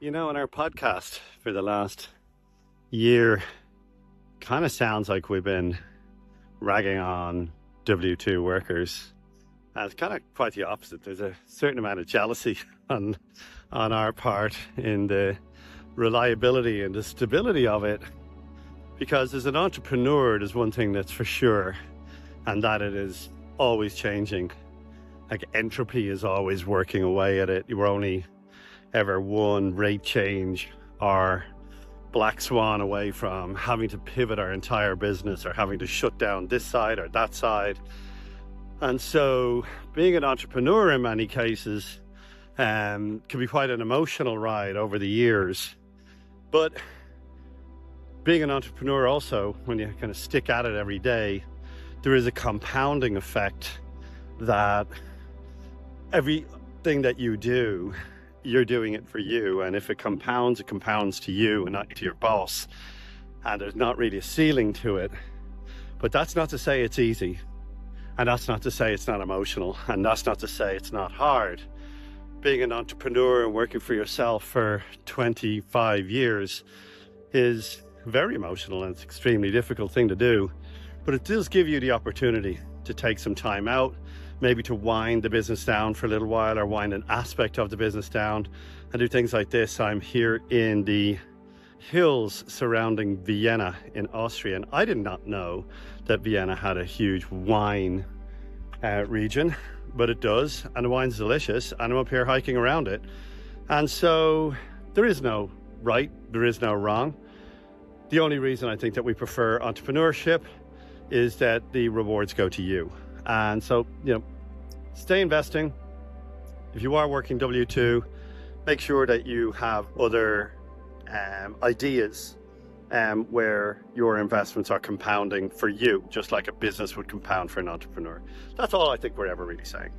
In our podcast for the last year, kind of sounds like we've been ragging on W2 workers. And it's kind of quite the opposite. There's a certain amount of jealousy on our part in the reliability and the stability of it. Because as an entrepreneur, there's one thing that's for sure, and that it is always changing. Like entropy is always working away at it. You're only ever one rate change or black swan away from having to pivot our entire business or having to shut down this side or that side. And so being an entrepreneur in many cases can be quite an emotional ride over the years. But being an entrepreneur also, when you kind of stick at it every day, there is a compounding effect that everything that you do, you're doing it for you. And if it compounds to you and not to your boss. And there's not really a ceiling to it. But that's not to say it's easy. And that's not to say it's not emotional. And that's not to say it's not hard. Being an entrepreneur and working for yourself for 25 years is very emotional and it's an extremely difficult thing to do. But it does give you the opportunity to take some time out, maybe to wind the business down for a little while or wind an aspect of the business down and do things like this. I'm here in the hills surrounding Vienna in Austria, and I did not know that Vienna had a huge wine region, but it does, and the wine's delicious, and I'm up here hiking around it. And so there is no right, there is no wrong. The only reason I think that we prefer entrepreneurship is that the rewards go to you. And so, stay investing. If you are working W2, make sure that you have other ideas where your investments are compounding for you, just like a business would compound for an entrepreneur. That's all I think we're ever really saying.